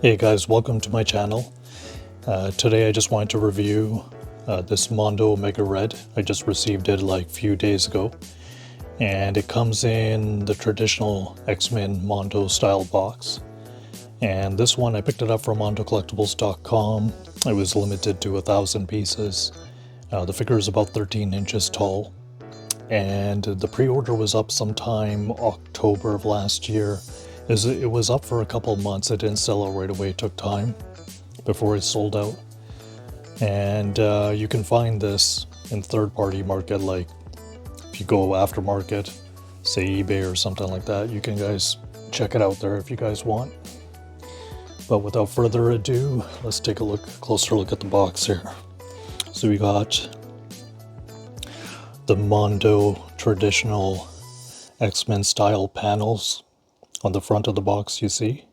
Hey guys, welcome to my channel. Today I just wanted to review this Mondo Omega Red. I just received it like a few days ago, and it comes in the traditional X-Men Mondo style box. And this one I picked it up from MondoCollectibles.com. It was limited to 1,000 pieces. The figure is about 13 inches tall, and the pre-order was up sometime October of last year. It was up for a couple months. It didn't sell out right away. It took time before it sold out. And you can find this in third-party market, like if you go aftermarket, say eBay or something like that. You can guys check it out there if you guys want. But without further ado, let's take a closer look at the box here. So we got the Mondo traditional X-Men style panels. On the front of the box, you see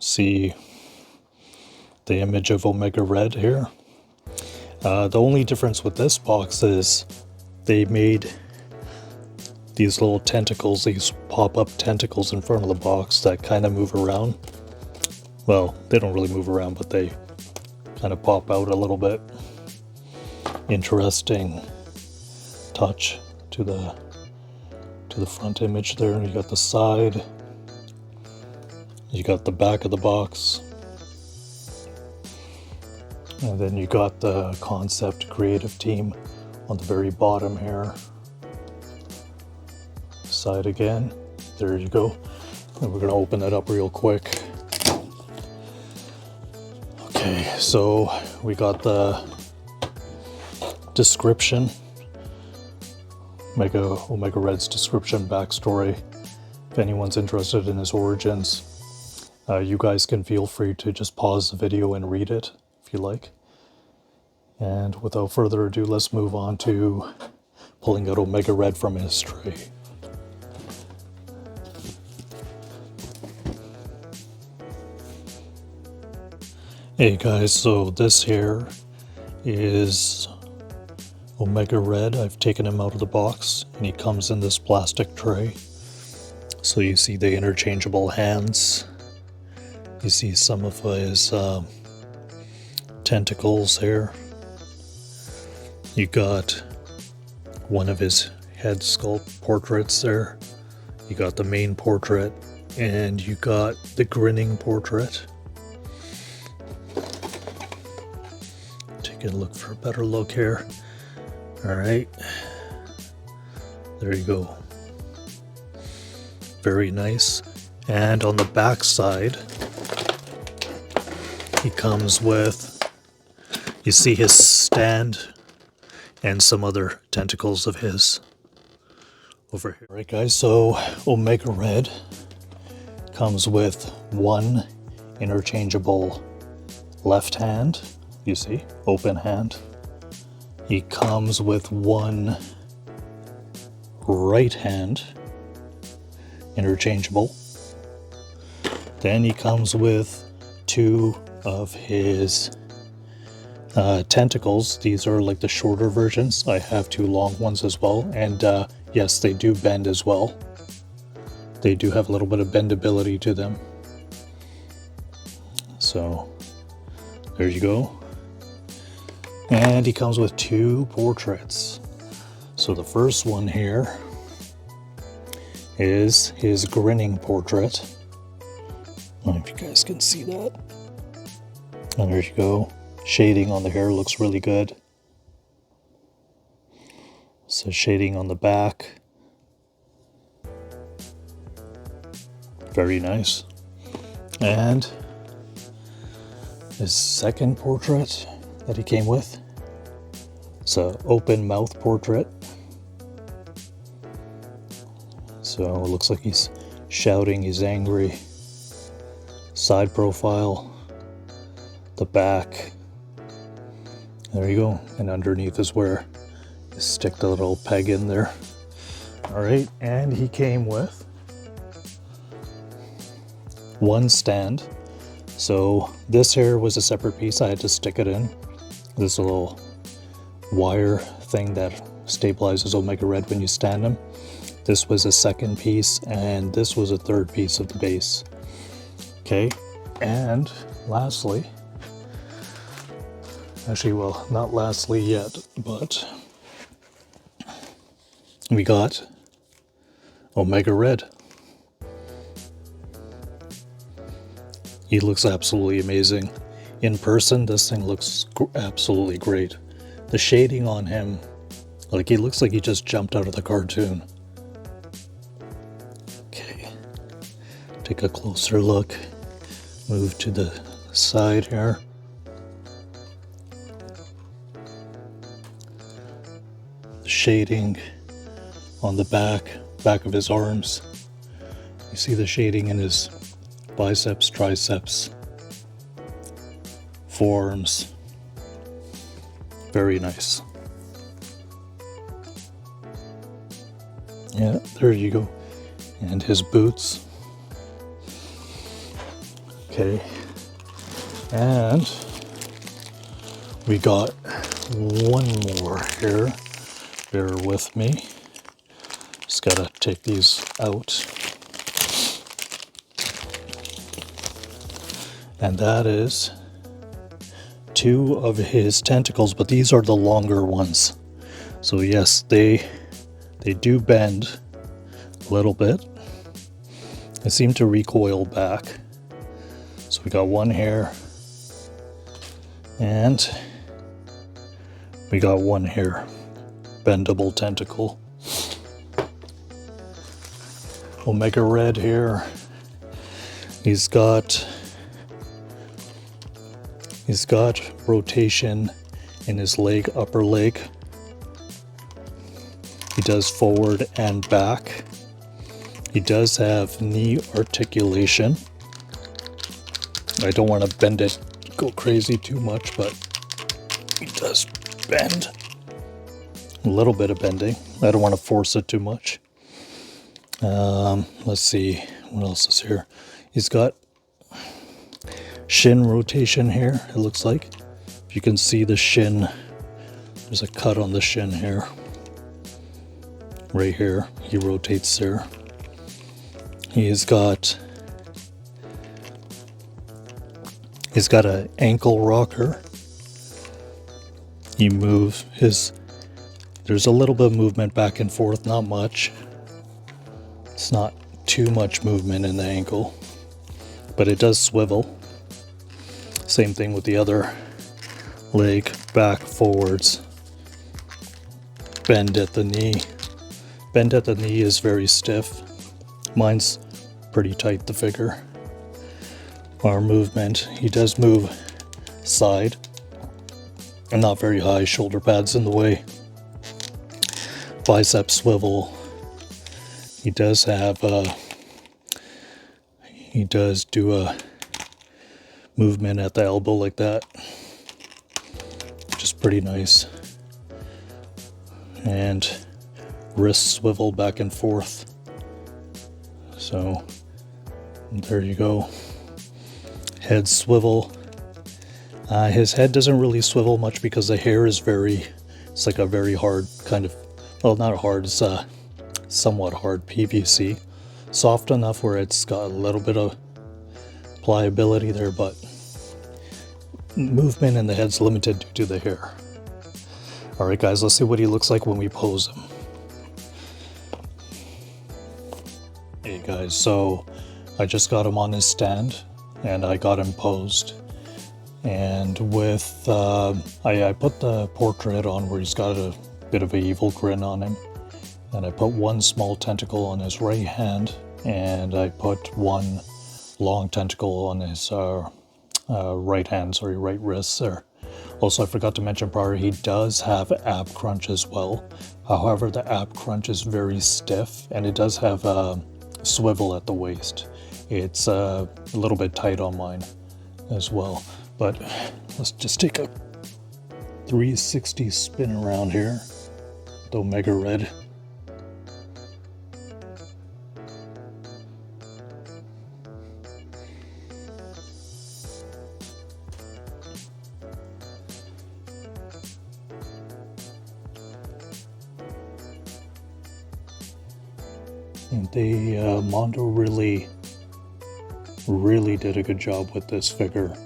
the image of Omega Red here. The only difference with this box is they made these little tentacles, these pop-up tentacles in front of the box that kind of move around. Well, they don't really move around, but they kind of pop out a little bit. Interesting touch to the front image there. You got the side, you got the back of the box, and then you got the concept creative team on the very bottom here. Side again, there you go. And we're going to open it up real quick. Okay, so we got the description, Omega Red's description, backstory. If anyone's interested in his origins, you guys can feel free to just pause the video and read it if you like. And without further ado, let's move on to pulling out Omega Red from his tray. Hey guys, so this here is Omega Red. I've taken him out of the box, and he comes in this plastic tray. So you see the interchangeable hands. You see some of his tentacles here. You got one of his head sculpt portraits there. You got the main portrait, and you got the grinning portrait. Take a look for a better look here. Alright, there you go. Very nice. And on the back side, he comes with, you see his stand and some other tentacles of his over here. Alright guys, so Omega Red comes with one interchangeable left hand, you see, open hand. He comes with one right hand, interchangeable. Then he comes with two of his tentacles. These are like the shorter versions. I have two long ones as well. And yes, they do bend as well. They do have a little bit of bendability to them. So there you go. And he comes with two portraits. So the first one here is his grinning portrait. I don't know if you guys can see that. And there you go. Shading on the hair looks really good. So shading on the back. Very nice. And his second portrait that he came with. It's an open mouth portrait. So it looks like he's shouting, he's angry. Side profile, the back. There you go. And underneath is where you stick the little peg in there. Alright, and he came with one stand. So this here was a separate piece. I had to stick it in. This little wire thing that stabilizes Omega Red when you stand him. This was a second piece, and this was a third piece of the base. Okay, And lastly, actually, well, not lastly yet, but we got Omega Red. He looks absolutely amazing. In person, this thing looks absolutely great. The shading on him, like he looks like he just jumped out of the cartoon. Okay, take a closer look. Move to the side here. The shading on the back of his arms. You see the shading in his biceps, triceps, forearms. Very nice. Yeah, there you go. And his boots. Okay. And we got one more here. Bear with me. Just gotta take these out. And that is two of his tentacles, but these are the longer ones. So yes, they do bend a little bit. They seem to recoil back. So we got one here, and we got one here, bendable tentacle. Omega Red here. He's got rotation in his leg, upper leg. He does forward and back. He does have knee articulation. I don't want to bend it, go crazy too much, but he does bend. A little bit of bending. I don't want to force it too much. Let's see, what else is here? He's got shin rotation here, it looks like. If you can see the shin, there's a cut on the shin here. Right here, he rotates there. He's got an ankle rocker. He moves there's a little bit of movement back and forth, not much. It's not too much movement in the ankle, but it does swivel. Same thing with the other leg, back, forwards. Bend at the knee. Bend at the knee is very stiff. Mine's pretty tight, the figure. Arm movement, he does move side and not very high, shoulder pads in the way. Bicep swivel. He does do a movement at the elbow like that, which is pretty nice. And wrist swivel back and forth. So there you go. Head swivel. His head doesn't really swivel much because the hair is it's like a very hard kind of, well, not hard, it's somewhat hard PVC. Soft enough where it's got a little bit of pliability there, but movement in the head's limited due to the hair. Alright guys, let's see what he looks like when we pose him. Hey guys, so I just got him on his stand and I got him posed. And with, I put the portrait on where he's got a bit of an evil grin on him. And I put one small tentacle on his right hand, and I put one long tentacle on his right wrist there. Also, I forgot to mention prior, he does have ab crunch as well. However, the ab crunch is very stiff, and it does have a swivel at the waist. It's a little bit tight on mine as well. But let's just take a 360 spin around here with Omega Red. And Mondo really really did a good job with this figure.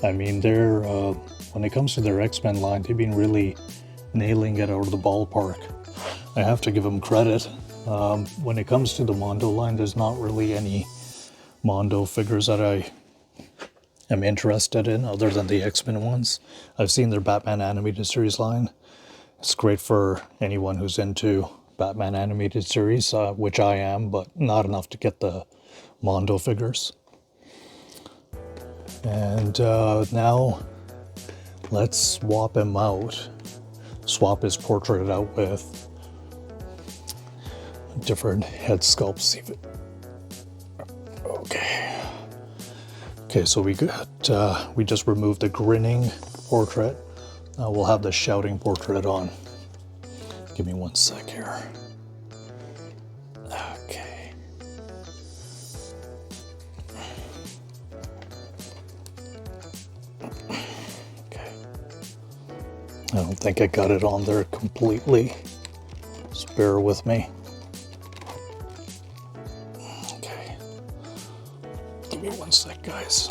I mean, they're when it comes to their X-Men line, they've been really nailing it out of the ballpark. I have to give them credit. When it comes to the Mondo line, there's not really any Mondo figures that I am interested in other than the X-Men ones. I've seen their Batman animated series line. It's great for anyone who's into Batman animated series, which I am, but not enough to get the Mondo figures. And now let's swap him out. Swap his portrait out with different head sculpts. See if it... Okay, so we just removed the grinning portrait. We'll have the shouting portrait on. Give me 1 sec here. Okay. Okay. I don't think I got it on there completely. Just bear with me. Okay. Give me 1 sec, guys.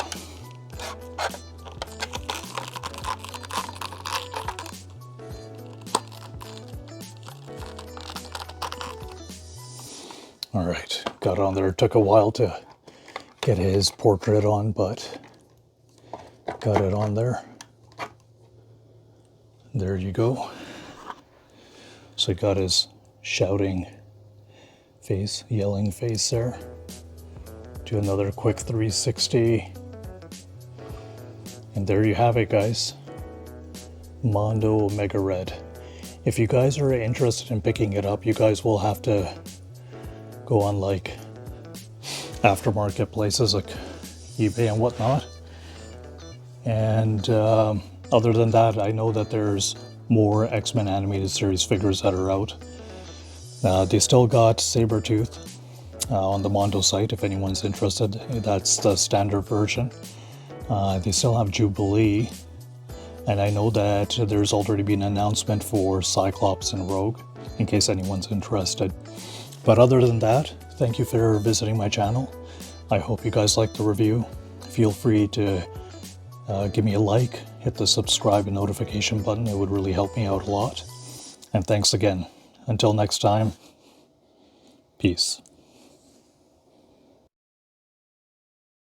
All right, got on there. It took a while to get his portrait on, but got it on there. There you go. So got his shouting face, yelling face there. Do another quick 360. And there you have it, guys. Mondo Mega Red. If you guys are interested in picking it up, you guys will have to go on like aftermarket places like eBay and whatnot. And other than that, I know that there's more X-Men animated series figures that are out. They still got Sabretooth on the Mondo site if anyone's interested. That's the standard version. They still have Jubilee, and I know that there's already been an announcement for Cyclops and Rogue in case anyone's interested. But other than that, thank you for visiting my channel. I hope you guys liked the review. Feel free to give me a like, hit the subscribe and notification button. It would really help me out a lot. And thanks again. Until next time, peace.